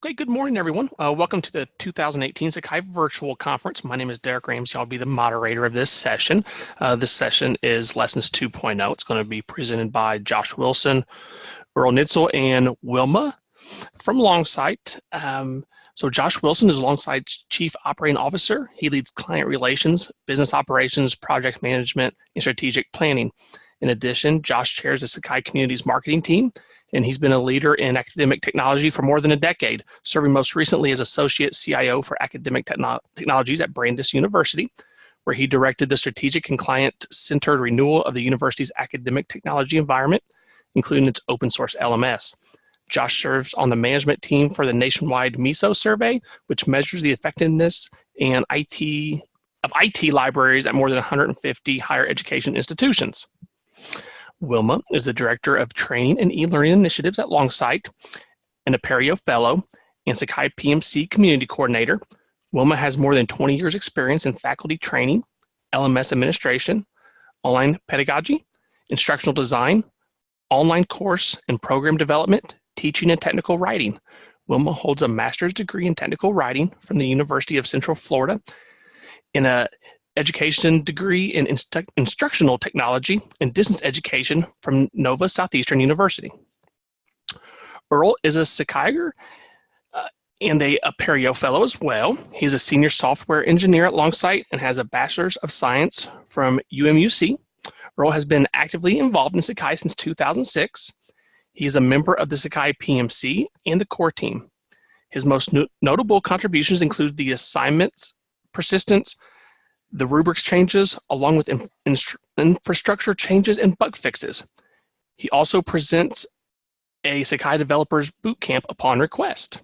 Okay, good morning, everyone. Welcome to the 2018 Sakai Virtual Conference. My name is Derek Ramsey. I'll be the moderator of this session. This session is Lessons 2.0. It's going to be presented by Josh Wilson, Earl Nitzel, and Wilma from Longsight. So Josh Wilson is Longsight's Chief Operating Officer. He leads client relations, business operations, project management, and strategic planning. In addition, Josh chairs the Sakai Community's marketing team, and he's been a leader in academic technology for more than a decade, serving most recently as Associate CIO for Academic Technologies at Brandeis University, where he directed the strategic and client-centered renewal of the university's academic technology environment, including its open source LMS. Josh serves on the management team for the nationwide MISO survey, which measures the effectiveness and IT libraries at more than 150 higher education institutions. Wilma is the Director of Training and E-Learning Initiatives at Longsight and a Perio Fellow and Sakai PMC Community Coordinator. Wilma has more than 20 years experience in faculty training, LMS administration, online pedagogy, instructional design, online course and program development, teaching and technical writing. Wilma holds a master's degree in technical writing from the University of Central Florida and a education degree in instructional technology and distance education from Nova Southeastern University. Earl is a Sakaiger and a Perio Fellow as well. He's a senior software engineer at Longsight and has a Bachelor's of Science from UMUC. Earl has been actively involved in Sakai since 2006. He is a member of the Sakai PMC and the core team. His most notable contributions include the assignments, persistence, the rubrics changes, along with infrastructure changes and bug fixes. He also presents a Sakai Developers Bootcamp upon request.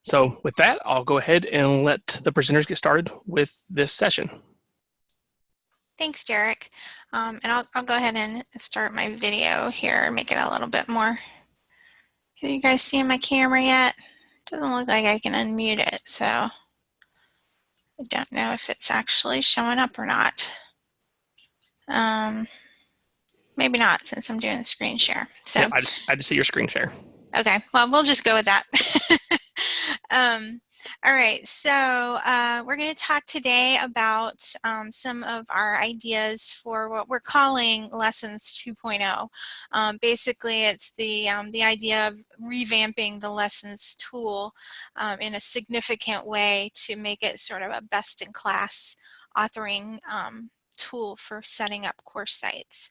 So with that, I'll go ahead and let the presenters get started with this session. Thanks, Derek. And I'll go ahead and start my video here, make it a little bit more. Can you guys see my camera yet? Doesn't look like I can unmute it, so I don't know if it's actually showing up or not. Maybe not, since I'm doing screen share. So yeah, I just see your screen share. Okay, well, we'll just go with that. All right, so we're going to talk today about some of our ideas for what we're calling Lessons 2.0. Basically, it's the idea of revamping the Lessons tool in a significant way to make it sort of a best-in-class authoring tool for setting up course sites.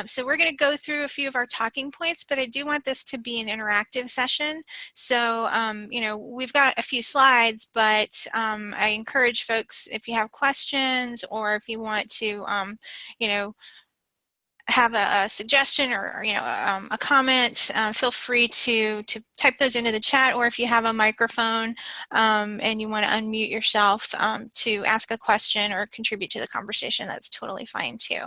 So we're going to go through a few of our talking points, but I do want this to be an interactive session. So, you know, we've got a few slides, but I encourage folks, if you have questions or if you want to, you know, have a suggestion or you know a comment, feel free to type those into the chat, or if you have a microphone and you want to unmute yourself to ask a question or contribute to the conversation, that's totally fine too.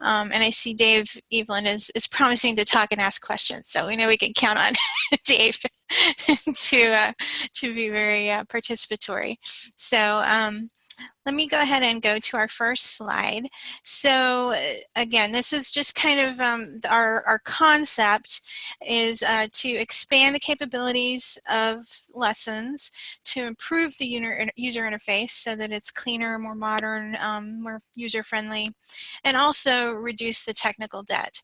And I see Dave Evelyn is promising to talk and ask questions, so we know we can count on Dave to be very participatory. So let me go ahead and go to our first slide. So again, this is just kind of our concept is to expand the capabilities of Lessons, to improve the user interface so that it's cleaner, more modern, more user-friendly, and also reduce the technical debt.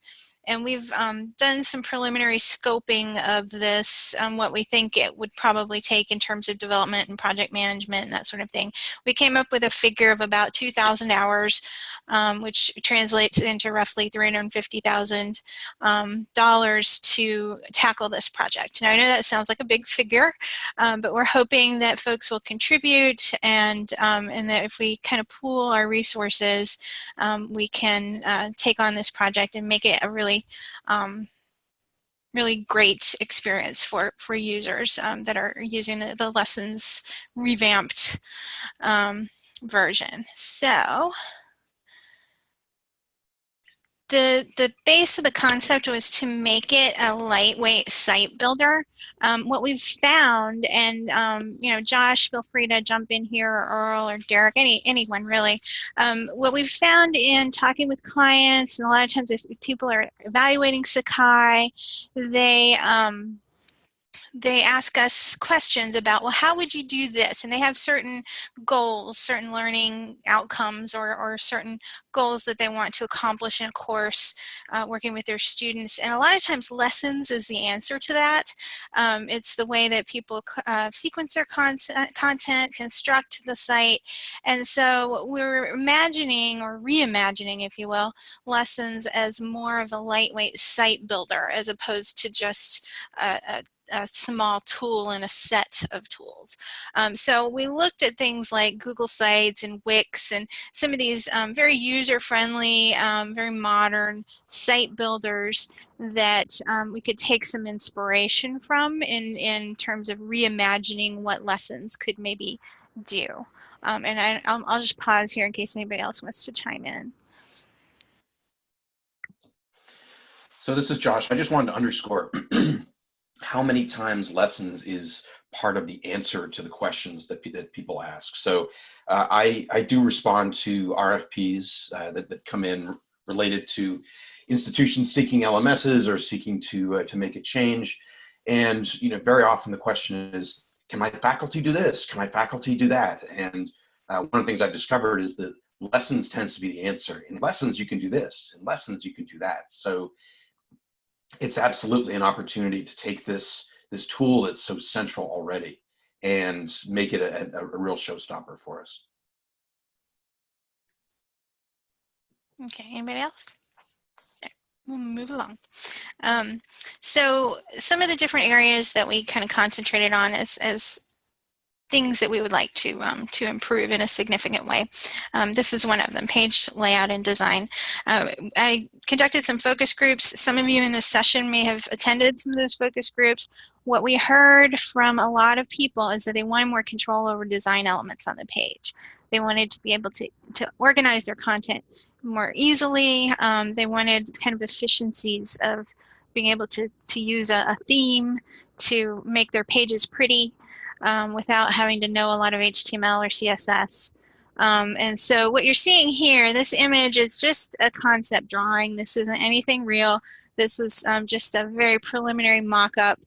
And we've done some preliminary scoping of this, what we think it would probably take in terms of development and project management and that sort of thing. We came up with a figure of about 2,000 hours, which translates into roughly $350,000 to tackle this project. Now, I know that sounds like a big figure, but we're hoping that folks will contribute and that if we kind of pool our resources, we can take on this project and make it a really great experience for users that are using the Lessons revamped version. So the base of the concept was to make it a lightweight site builder. What we've found, and you know, Josh, feel free to jump in here, or Earl or Derek, anyone really. What we've found in talking with clients, and a lot of times if people are evaluating Sakai, they ask us questions about, well, how would you do this? And they have certain goals, certain learning outcomes, or certain goals that they want to accomplish in a course working with their students. And a lot of times lessons is the answer to that. It's the way that people sequence their content, construct the site. And so we're imagining, or reimagining, if you will, lessons as more of a lightweight site builder as opposed to just a small tool in a set of tools. So we looked at things like Google Sites and Wix and some of these very user-friendly, very modern site builders that we could take some inspiration from in terms of reimagining what lessons could maybe do. And I'll just pause here in case anybody else wants to chime in. So this is Josh. I just wanted to underscore how many times lessons is part of the answer to the questions that people ask. So I do respond to RFPs that come in related to institutions seeking LMSs or seeking to make a change. And very often the question is, can my faculty do this? Can my faculty do that? And one of the things I've discovered is that lessons tends to be the answer. In lessons, you can do this. In lessons, you can do that. So it's absolutely an opportunity to take this tool that's so central already and make it a real showstopper for us. Okay, anybody else? We'll move along. So some of the different areas that we kind of concentrated on as things that we would like to improve in a significant way. This is one of them, page layout and design. I conducted some focus groups. Some of you in this session may have attended some of those focus groups. What we heard from a lot of people is that they wanted more control over design elements on the page. They wanted to be able to organize their content more easily. They wanted kind of efficiencies of being able to use a theme to make their pages pretty. Without having to know a lot of HTML or CSS. And so what you're seeing here, this image is just a concept drawing. This isn't anything real. This was just a very preliminary mock-up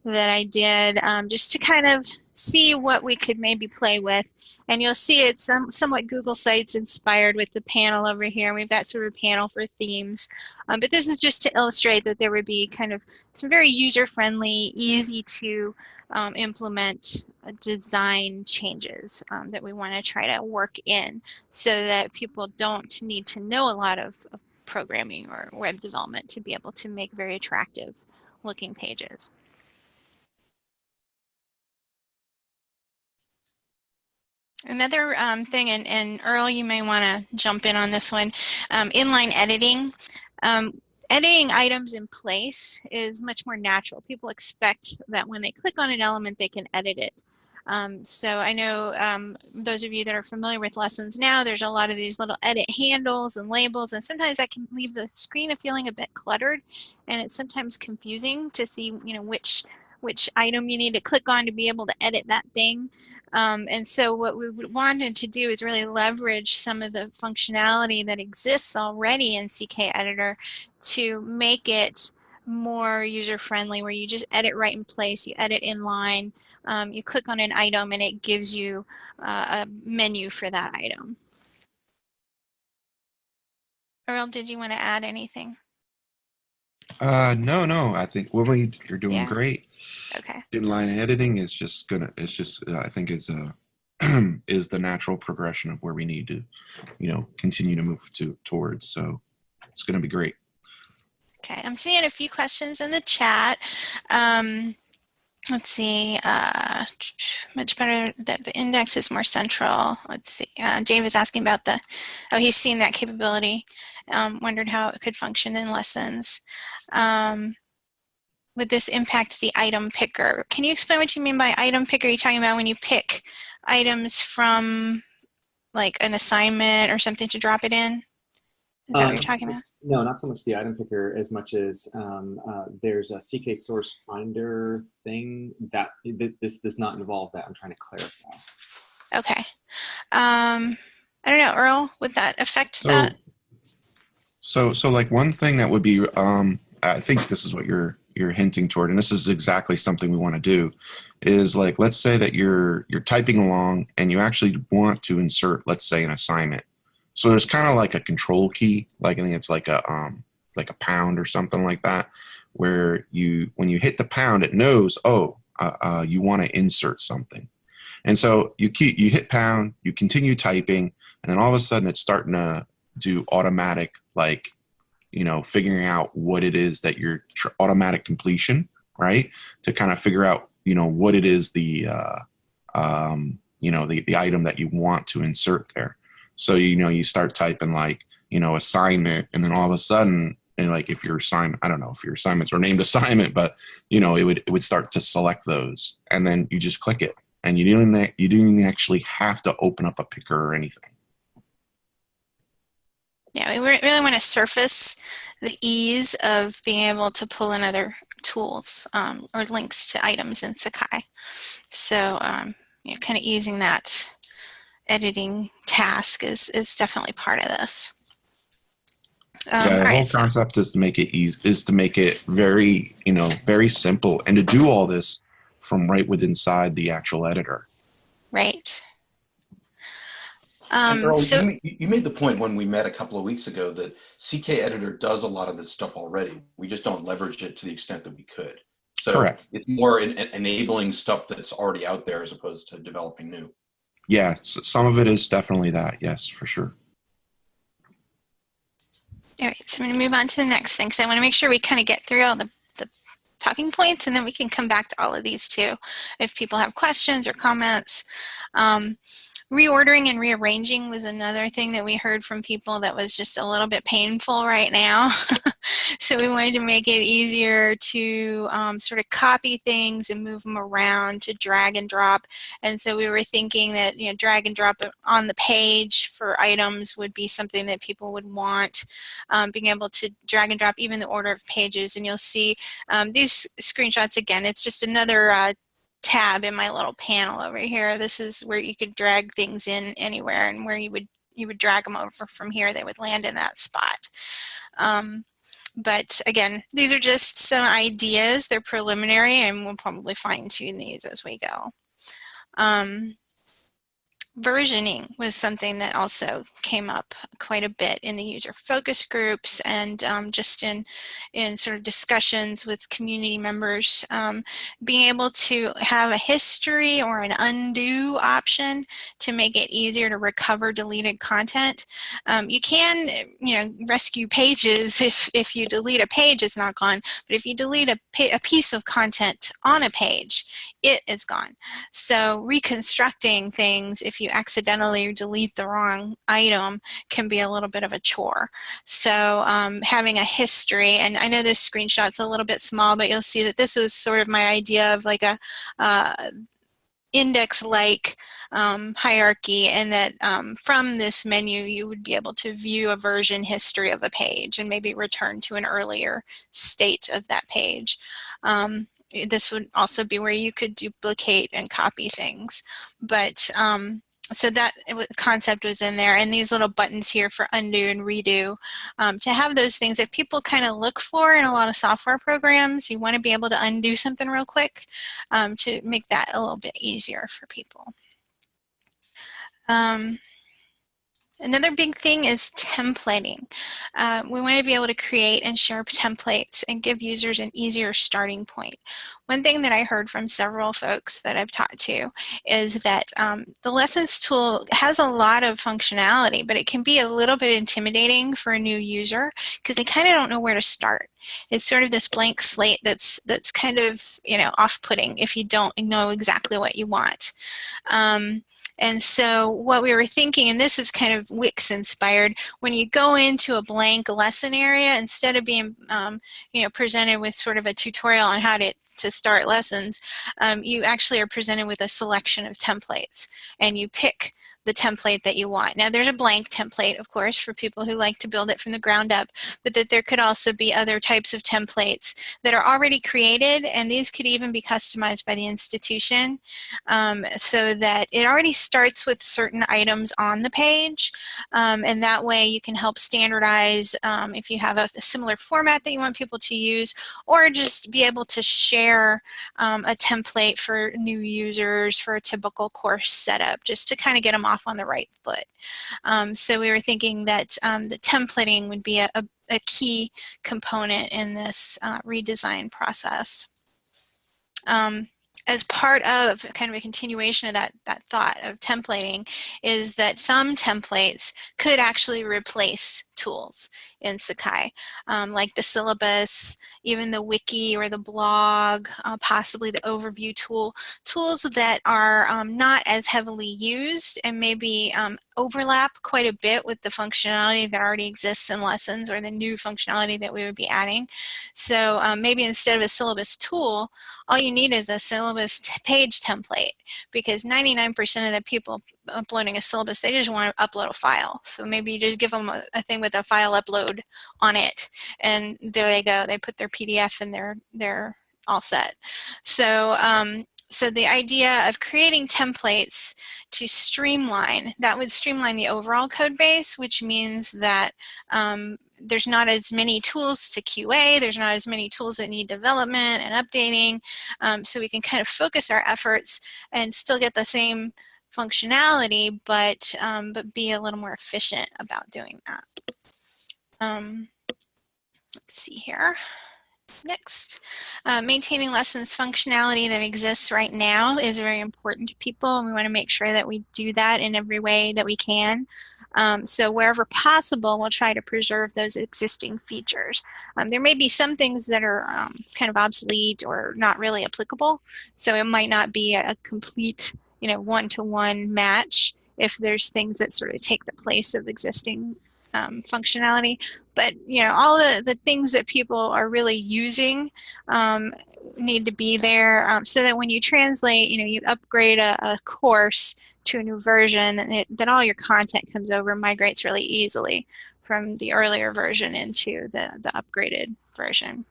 that I did just to kind of see what we could maybe play with. And you'll see it's somewhat Google Sites inspired with the panel over here. We've got sort of a panel for themes. But this is just to illustrate that there would be kind of some very user-friendly, easy to implement design changes that we want to try to work in so that people don't need to know a lot of programming or web development to be able to make very attractive looking pages. Another thing, and Earl, you may want to jump in on this one, inline editing. Editing items in place is much more natural. People expect that when they click on an element, they can edit it. So I know those of you that are familiar with Lessons Now, there's a lot of these little edit handles and labels, and sometimes that can leave the screen feeling a bit cluttered, and it's sometimes confusing to see, which item you need to click on to be able to edit that thing. And so what we wanted to do is really leverage some of the functionality that exists already in CKEditor to make it more user-friendly, where you just edit right in place, you edit inline, you click on an item and it gives you a menu for that item. Earl, did you want to add anything? No, I think you're doing great. Okay. Inline editing is just I think is is the natural progression of where we need to, continue to move towards. So it's going to be great. Okay, I'm seeing a few questions in the chat. Let's see, much better that the index is more central. Let's see, Dave is asking about he's seen that capability, wondered how it could function in lessons. Would this impact the item picker? Can you explain what you mean by item picker? Are you talking about when you pick items from like an assignment or something to drop it in? Is that what you're talking about? No, not so much the item picker as much as there's a CK source finder thing that this does not involve that. I'm trying to clarify. Okay. I don't know, Earl, would that affect that? So like one thing that would be I think this is what you're hinting toward, and this is exactly something we want to do, is like, let's say that you're typing along and you actually want to insert, let's say, an assignment. So there's kind of like a control key, like I think it's like a pound or something like that, where when you hit the pound, it knows, oh, you want to insert something. And so you hit pound, you continue typing, and then all of a sudden it's starting to do automatic, like, figuring out what it is that your automatic completion, right? To kind of figure out, what it is the item that you want to insert there. So, you start typing like, assignment, and then all of a sudden, and like if your assignment, I don't know if your assignments are named assignment, but it would start to select those, and then you just click it, and you didn't actually have to open up a picker or anything. Yeah, we really want to surface the ease of being able to pull in other tools or links to items in Sakai. So, kind of easing that editing task is definitely part of this. The whole concept is to make it easy, is to make it very, very simple, and to do all this from right within inside the actual editor. Right. And Earl, you made the point when we met a couple of weeks ago that CKEditor does a lot of this stuff already. We just don't leverage it to the extent that we could. So correct. It's more enabling stuff that's already out there as opposed to developing new. Yeah, some of it is definitely that. Yes, for sure. All right, so I'm going to move on to the next thing. So I want to make sure we kind of get through all the talking points, and then we can come back to all of these too if people have questions or comments. Reordering and rearranging was another thing that we heard from people that was just a little bit painful right now. So we wanted to make it easier to sort of copy things and move them around, to drag and drop. And so we were thinking that drag and drop on the page for items would be something that people would want, being able to drag and drop even the order of pages. And you'll see these screenshots again. It's just another tab in my little panel over here. This is where you could drag things in anywhere, and where you would drag them over from here, they would land in that spot. But again, these are just some ideas. They're preliminary, and we'll probably fine-tune these as we go. Versioning was something that also came up quite a bit in the user focus groups, and just in sort of discussions with community members. Being able to have a history or an undo option to make it easier to recover deleted content. You can, rescue pages if you delete a page, it's not gone. But if you delete a piece of content on a page, it is gone. So reconstructing things, if you accidentally delete the wrong item, can be a little bit of a chore. So having a history, and I know this screenshot's a little bit small, but you'll see that this was sort of my idea of like a index-like hierarchy, and that from this menu you would be able to view a version history of a page and maybe return to an earlier state of that page. This would also be where you could duplicate and copy things. But so that concept was in there, and these little buttons here for undo and redo. To have those things that people kind of look for in a lot of software programs, you want to be able to undo something real quick to make that a little bit easier for people. Another big thing is templating. We want to be able to create and share templates and give users an easier starting point. One thing that I heard from several folks that I've talked to is that the lessons tool has a lot of functionality, but it can be a little bit intimidating for a new user because they kind of don't know where to start. It's sort of this blank slate that's kind of off-putting if you don't know exactly what you want. And so what we were thinking, and this is kind of Wix inspired, when you go into a blank lesson area, instead of being presented with sort of a tutorial on how to to start lessons, you actually are presented with a selection of templates, and you pick the template that you want. Now there's a blank template, of course, for people who like to build it from the ground up, but that there could also be other types of templates that are already created, and these could even be customized by the institution, so that it already starts with certain items on the page, and that way you can help standardize if you have a similar format that you want people to use, or just be able to share a template for new users for a typical course setup, just to kind of get them off on the right foot. So we were thinking that the templating would be a key component in this redesign process. As part of kind of a continuation of that thought of templating is that some templates could actually replace tools in Sakai, like the syllabus, even the wiki or the blog, possibly the overview tool, tools that are not as heavily used and maybe overlap quite a bit with the functionality that already exists in lessons or the new functionality that we would be adding. So maybe instead of a syllabus tool, all you need is a syllabus page template, because 99% of the people uploading a syllabus, they just want to upload a file. So maybe you just give them a thing with a file upload on it, and there they go. They put their PDF and they're all set. So so the idea of creating templates to streamline, that would streamline the overall code base, which means that there's not as many tools to QA, there's not as many tools that need development and updating, so we can kind of focus our efforts and still get the same functionality, but be a little more efficient about doing that. Let's see here. Next, maintaining lessons functionality that exists right now is very important to people, and we want to make sure that we do that in every way that we can. So wherever possible, we'll try to preserve those existing features. There may be some things that are kind of obsolete or not really applicable, so it might not be a complete, one-to-one match if there's things that sort of take the place of existing functionality. But all the things that people are really using need to be there, so that when you translate, you upgrade a course to a new version, then all your content comes over and migrates really easily from the earlier version into the upgraded version.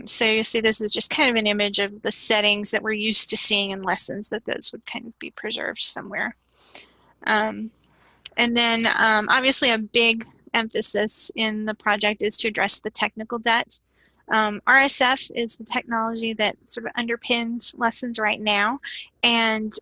So you see this is just kind of an image of the settings that we're used to seeing in lessons, that those would kind of be preserved somewhere. And then obviously a big emphasis in the project is to address the technical debt. RSF is the technology that sort of underpins lessons right now, and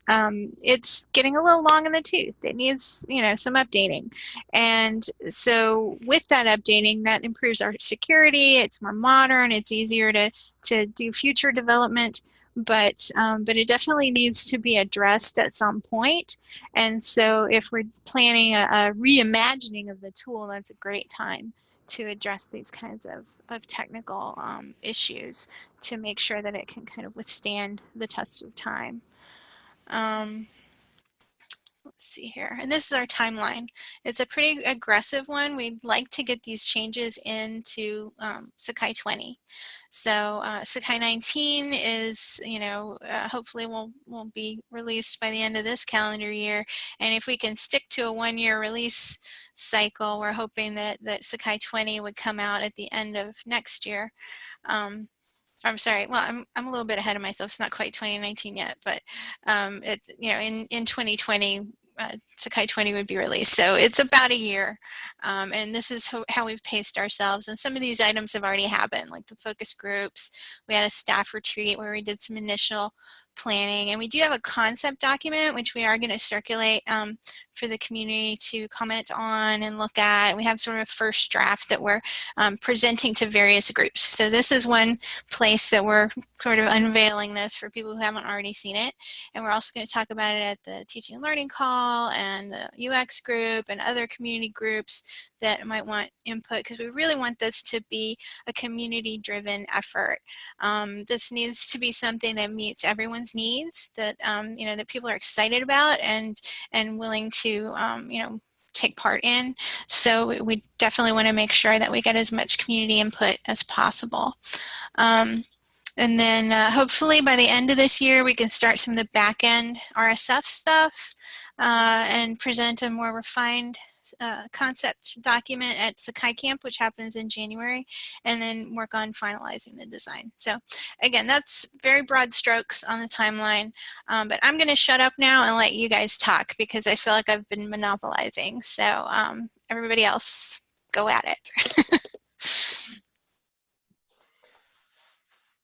it's getting a little long in the tooth. It needs, some updating. And so with that updating, that improves our security, it's more modern, it's easier to do future development. But it definitely needs to be addressed at some point. And so if we're planning a reimagining of the tool, that's a great time to address these kinds of technical issues, to make sure that it can kind of withstand the test of time. Let's see here, and this is our timeline. It's a pretty aggressive one. We'd like to get these changes into Sakai 20. So Sakai 19 is, hopefully will be released by the end of this calendar year. And if we can stick to a one-year release cycle, we're hoping that Sakai 20 would come out at the end of next year. I'm sorry. Well, I'm a little bit ahead of myself. It's not quite 2019 yet, but in 2020, Sakai 20 would be released. So it's about a year, and this is how we've paced ourselves. And some of these items have already happened, like the focus groups. We had a staff retreat where we did some initial planning, and we do have a concept document which we are going to circulate for the community to comment on and look at. We have sort of a first draft that we're presenting to various groups. So this is one place that we're sort of unveiling this for people who haven't already seen it. And we're also going to talk about it at the teaching and learning call and the UX group and other community groups that might want input, because we really want this to be a community-driven effort. This needs to be something that meets everyone's needs, that that people are excited about and willing to take part in. So we definitely want to make sure that we get as much community input as possible. And then hopefully by the end of this year, we can start some of the back-end RSF stuff and present a more refined concept document at Sakai Camp, which happens in January, and then work on finalizing the design. So again, that's very broad strokes on the timeline, but I'm going to shut up now and let you guys talk because I feel like I've been monopolizing. So everybody else, go at it.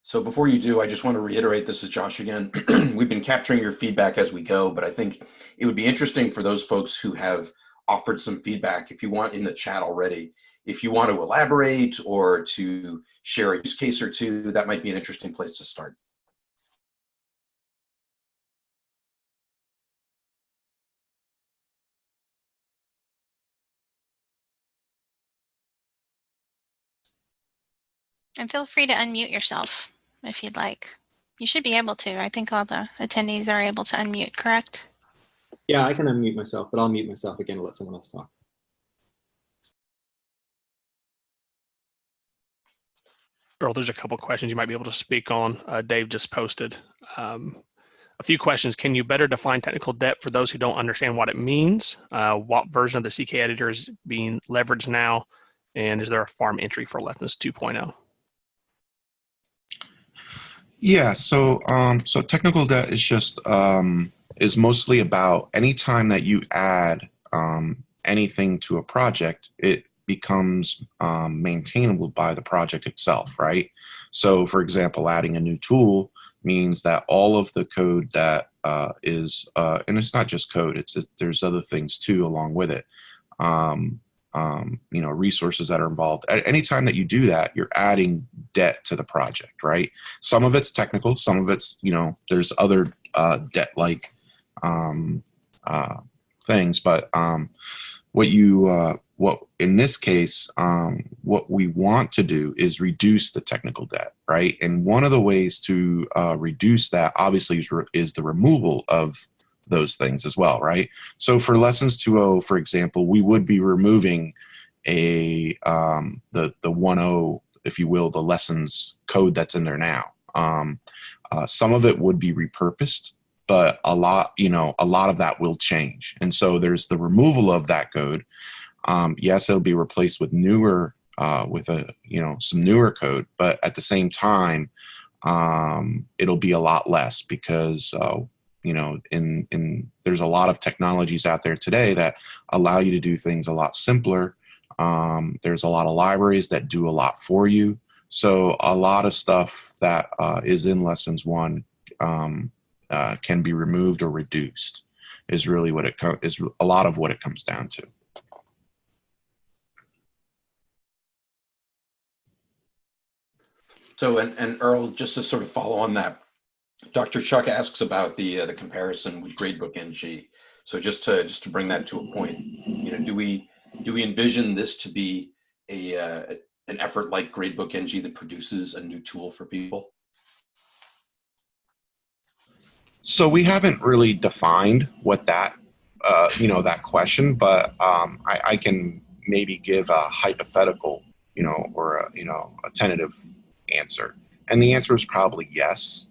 So before you do, I just want to reiterate, this is Josh again. We've been capturing your feedback as we go, but I think it would be interesting for those folks who have offered some feedback, if you want in the chat already, if you want to elaborate or to share a use case or two, that might be an interesting place to start. And feel free to unmute yourself if you'd like. You should be able to. I think all the attendees are able to unmute, correct? Yeah, I can unmute myself, but I'll mute myself again to let someone else talk. Earl, there's a couple questions you might be able to speak on. Dave just posted a few questions. Can you better define technical debt for those who don't understand what it means? What version of the CKEditor is being leveraged now? And is there a farm entry for Lessons 2.0? Yeah, so so technical debt is just is mostly about any time that you add anything to a project, it becomes maintainable by the project itself, right? So, for example, adding a new tool means that all of the code that is, and it's not just code; there's other things too along with it. You know, resources that are involved. Anytime that you do that, you're adding debt to the project, right? Some of it's technical, some of it's, you know, there's other debt-like things, but what in this case, what we want to do is reduce the technical debt, right? And one of the ways to reduce that, obviously, is the removal of those things as well, right? So for Lessons 2.0, for example, we would be removing the 1.0, if you will, the lessons code that's in there now. Some of it would be repurposed, but a lot of that will change. And so there's the removal of that code. Yes, it'll be replaced with newer, some newer code, but at the same time, it'll be a lot less because you know, there's a lot of technologies out there today that allow you to do things a lot simpler. There's a lot of libraries that do a lot for you. So a lot of stuff that is in Lessons 1 can be removed or reduced is really what is a lot of what it comes down to. So, and Earl, just to sort of follow on that, Dr. Chuck asks about the comparison with Gradebook NG. So just to bring that to a point, you know, do we envision this to be an effort like Gradebook NG that produces a new tool for people? So we haven't really defined what that that question, but I can maybe give a hypothetical, or a tentative answer, and the answer is probably yes.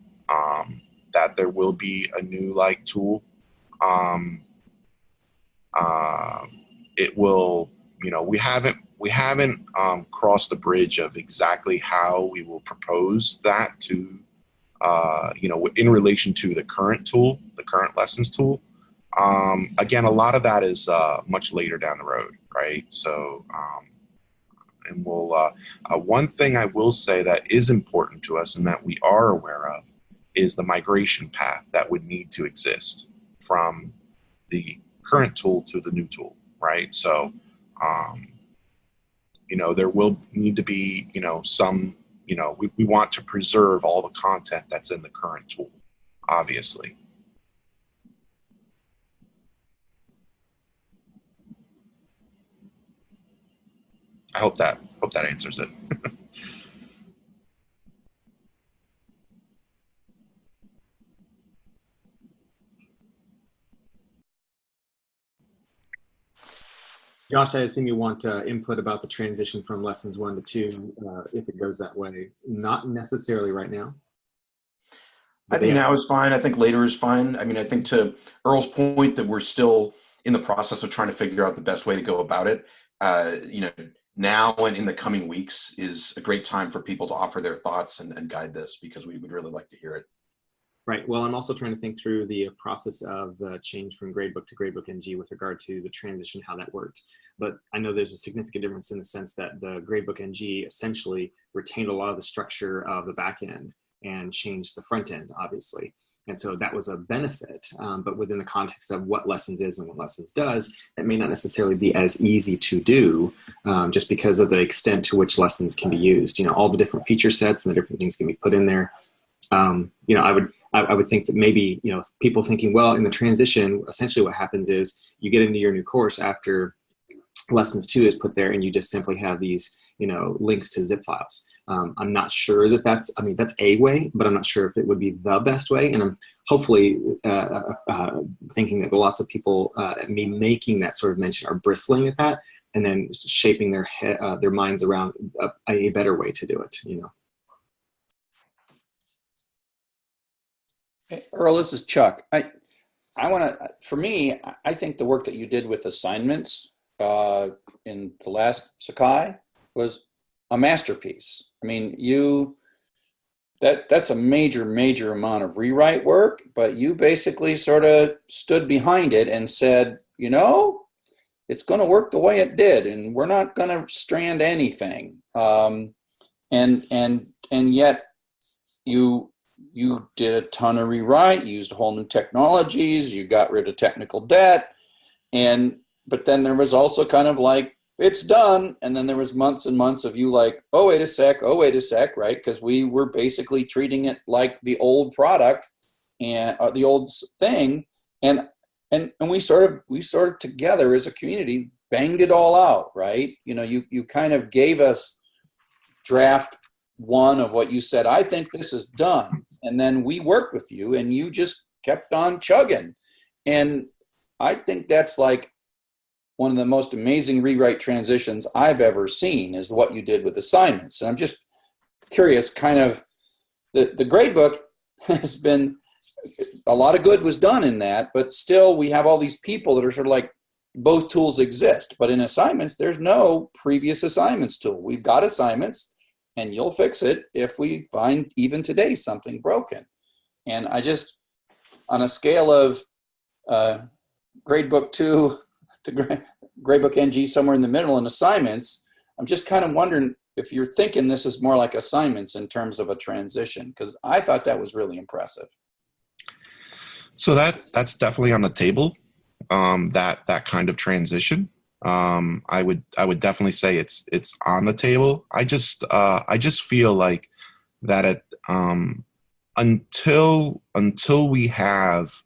That there will be a new like tool. It will, we haven't crossed the bridge of exactly how we will propose that to, in relation to the current tool, the current lessons tool. Again, a lot of that is much later down the road, right? So, and we'll, one thing I will say that is important to us and that we are aware of is the migration path that would need to exist from the current tool to the new tool, right? So, there will need to be, some, we want to preserve all the content that's in the current tool, obviously. I hope that answers it. Josh, I assume you want input about the transition from Lessons 1 to 2, if it goes that way. Not necessarily right now. I think now is fine. I think later is fine. I mean, I think to Earl's point that we're still in the process of trying to figure out the best way to go about it. Now and in the coming weeks is a great time for people to offer their thoughts and guide this, because we would really like to hear it. Right. Well, I'm also trying to think through the process of the change from gradebook to gradebook NG with regard to the transition, how that worked. But I know there's a significant difference in the sense that the gradebook NG essentially retained a lot of the structure of the back end and changed the front end, obviously. And so that was a benefit, but within the context of what Lessons is and what Lessons does, that may not necessarily be as easy to do, just because of the extent to which Lessons can be used. All the different feature sets and the different things can be put in there. I would think that maybe, people thinking, well, in the transition, essentially what happens is you get into your new course after Lessons 2 is put there, and you just simply have these, links to zip files. I'm not sure that's a way, but I'm not sure if it would be the best way. And I'm hopefully thinking that lots of people, me making that sort of mention, are bristling at that and then shaping their minds around a better way to do it, Hey, Earl, this is Chuck. I for me, I think the work that you did with assignments in the last Sakai was a masterpiece. I mean, that's a major amount of rewrite work, but you basically sort of stood behind it and said, it's going to work the way it did, and we're not going to strand anything. And yet you did a ton of rewrite, you used whole new technologies, you got rid of technical debt, but then there was also kind of like, it's done, and then there was months and months of you like, oh wait a sec, right? Because we were basically treating it like the old product and the old thing, and we sort of together as a community banged it all out, right? You kind of gave us draft one of what you said, I think this is done. And then we worked with you and you just kept on chugging. And I think that's like one of the most amazing rewrite transitions I've ever seen, is what you did with assignments. And I'm just curious, kind of the gradebook has been, a lot of good was done in that, but still we have all these people that are sort of like, both tools exist, but in assignments, there's no previous assignments tool. We've got assignments, and you'll fix it if we find even today something broken. And I just, on a scale of gradebook 2 to gradebook NG, somewhere in the middle in assignments, I'm just kind of wondering if you're thinking this is more like assignments in terms of a transition, because I thought that was really impressive. So that's definitely on the table, that kind of transition. I would definitely say it's on the table. I just feel like that until we have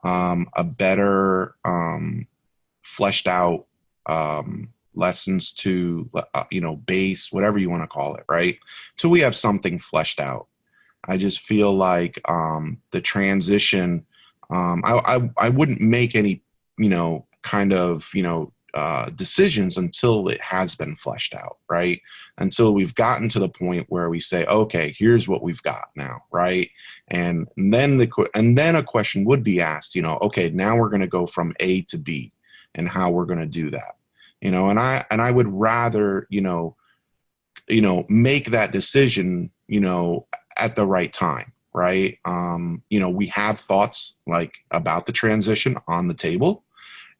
a better fleshed out lessons to base, whatever you want to call it, right? Till we have something fleshed out, I just feel like the transition. I wouldn't make any decisions until it has been fleshed out, right? Until we've gotten to the point where we say, okay, here's what we've got now, right? And then a question would be asked, okay, now we're going to go from A to B, and how we're going to do that, and I would rather, make that decision, at the right time, right? We have thoughts about the transition on the table.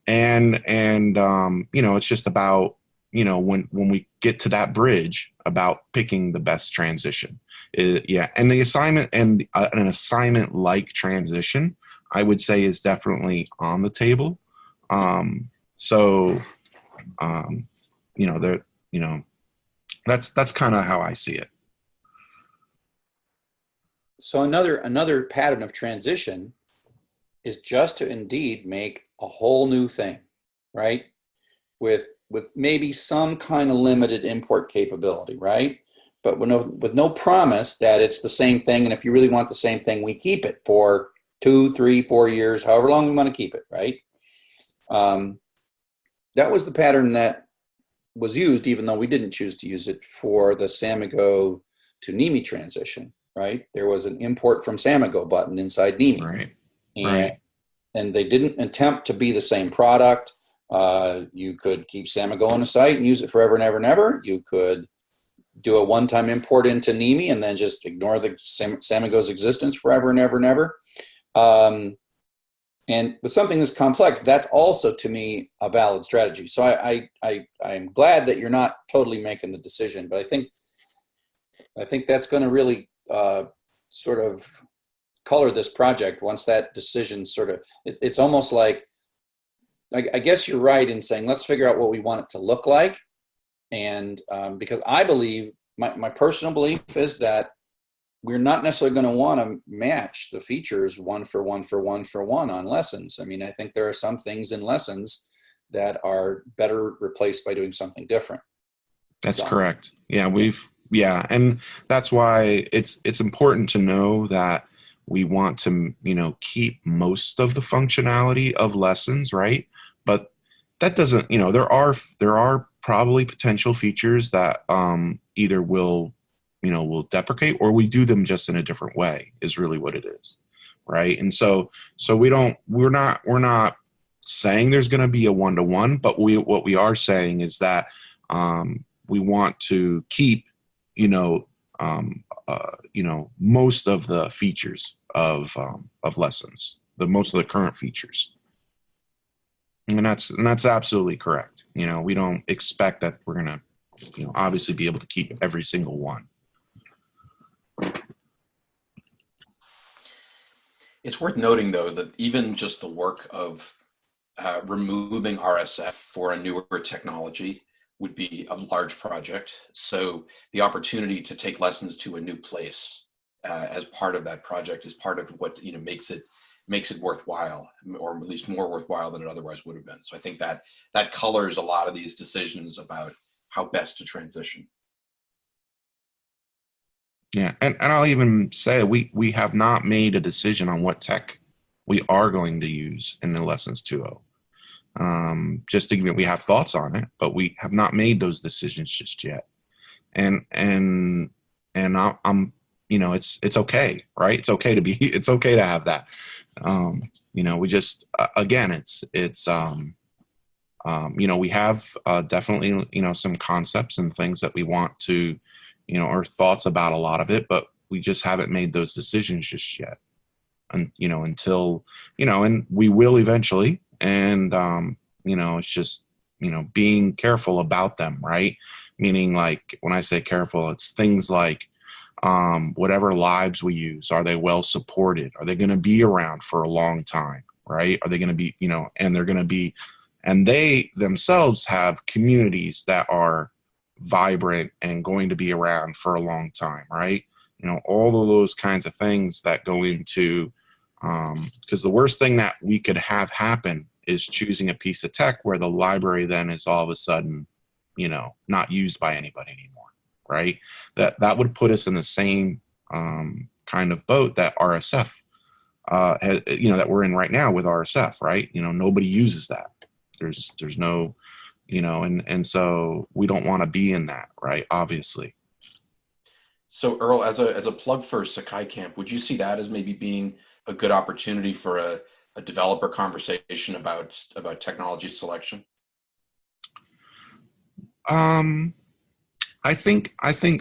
And it's just about, when we get to that bridge, about picking the best transition. And the assignment, and an assignment like transition, I would say, is definitely on the table. That's kind of how I see it. So another pattern of transition is just to indeed make a whole new thing, right? With maybe some kind of limited import capability, right? But with no promise that it's the same thing. And if you really want the same thing, we keep it for 2, 3, 4 years, however long we want to keep it, right? That was the pattern that was used, even though we didn't choose to use it for the Samigo to NIMI transition. right? There was an import from Samigo button inside NEMI. Right. And they didn't attempt to be the same product. You could keep Samigo on a site and use it forever and ever and ever. You could do a one-time import into NEMI and then just ignore the Samigo's existence forever and ever and ever. And with something this complex, that's also, to me, a valid strategy. So I'm glad that you're not totally making the decision, but I think that's going to really sort of color this project once that decision sort of, it's almost like, I guess you're right in saying, let's figure out what we want it to look like. And because I believe, my personal belief is that we're not necessarily going to want to match the features one for one on lessons. I mean, I think there are some things in lessons that are better replaced by doing something different. That's correct. Yeah, and that's why it's important to know that we want to, keep most of the functionality of lessons, right? But that doesn't, there are probably potential features that either will deprecate, or we do them just in a different way is really what it is, right? And so we're not saying there's going to be a one-to-one, but what we are saying is that we want to keep most of the features of lessons, most of the current features, and that's absolutely correct. We don't expect that we're going to obviously be able to keep every single one. It's worth noting, though, that even just the work of removing RSF for a newer technology would be a large project. So the opportunity to take lessons to a new place as part of that project is part of what makes it worthwhile, or at least more worthwhile than it otherwise would have been. So I think that colors a lot of these decisions about how best to transition. Yeah, and I'll even say we have not made a decision on what tech we are going to use in the Lessons 2.0. Just to give it, we have thoughts on it, but we have not made those decisions just yet. And I'm it's okay, right? It's okay to have that. We just again, we have definitely some concepts and things that we want to. Our thoughts about a lot of it, but we just haven't made those decisions just yet. And, until, and we will eventually. And, it's just, being careful about them, right? Meaning, like, when I say careful, it's things like whatever lives we use, are they well supported? Are they going to be around for a long time, right? Are they going to be, and they're going to be, and they themselves have communities that are vibrant and going to be around for a long time, right? All of those kinds of things that go into, because the worst thing that we could have happen is choosing a piece of tech where the library then is all of a sudden, not used by anybody anymore, right? That would put us in the same kind of boat that RSF, that we're in right now with RSF, right? Nobody uses that. There's no, and so we don't want to be in that, right? Obviously. So Earl, as a plug for Sakai Camp, would you see that as maybe being a good opportunity for a developer conversation about technology selection? I think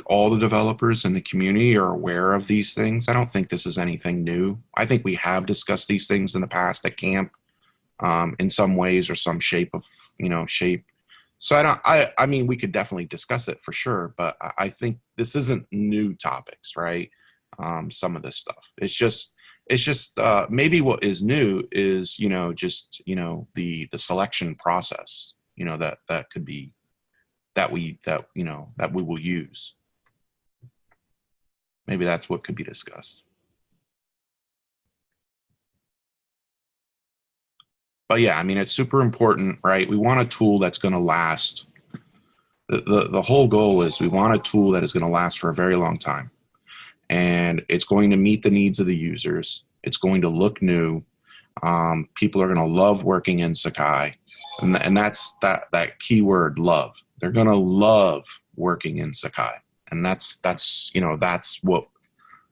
all the developers in the community are aware of these things. I don't think this is anything new. I think we have discussed these things in the past at camp, in some ways or some shape. So I mean, we could definitely discuss it for sure, but I think this isn't new topics, right? Some of this stuff. It's just maybe what is new is, the selection process, that could be, that we will use. Maybe that's what could be discussed. But yeah, I mean, it's super important, right? We want a tool that's going to last. The whole goal is we want a tool that is going to last for a very long time. And it's going to meet the needs of the users. It's going to look new. People are going to love working in Sakai. And that's that keyword, love. They're going to love working in Sakai. And that's what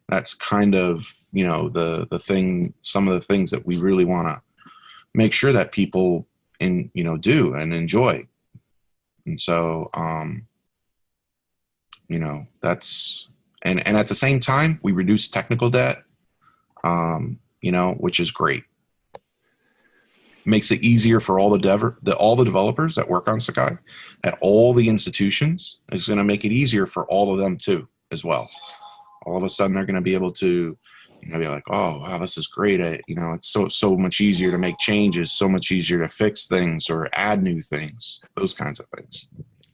That's kind of, the thing, some of the things that we really want to make sure that people do and enjoy. And so, that's, and at the same time, we reduce technical debt, which is great. Makes it easier for all the developers that work on Sakai at all the institutions. Is going to make it easier for all of them too, as well. All of a sudden, they're going to be able to, be like, oh wow, this is great. It's so much easier to make changes, so much easier to fix things or add new things, those kinds of things.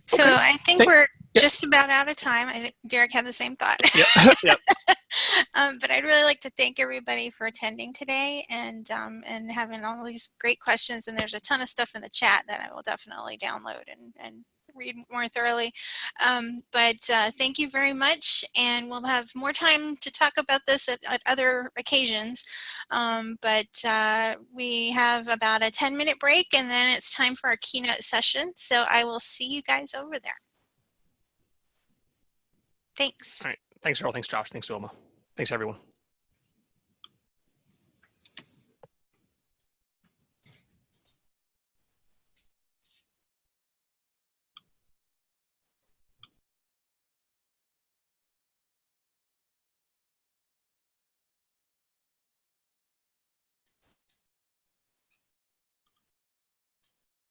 So Okay. I think we're just about out of time. I think Derek had the same thought. Yep. Yep. But I'd really like to thank everybody for attending today and having all these great questions. And there's a ton of stuff in the chat that I will definitely download and read more thoroughly. But thank you very much. And we'll have more time to talk about this at other occasions. But we have about a 10-minute break, and then it's time for our keynote session. So I will see you guys over there. Thanks. All right. Thanks, Earl. Thanks, Josh. Thanks, Wilma. Thanks, everyone.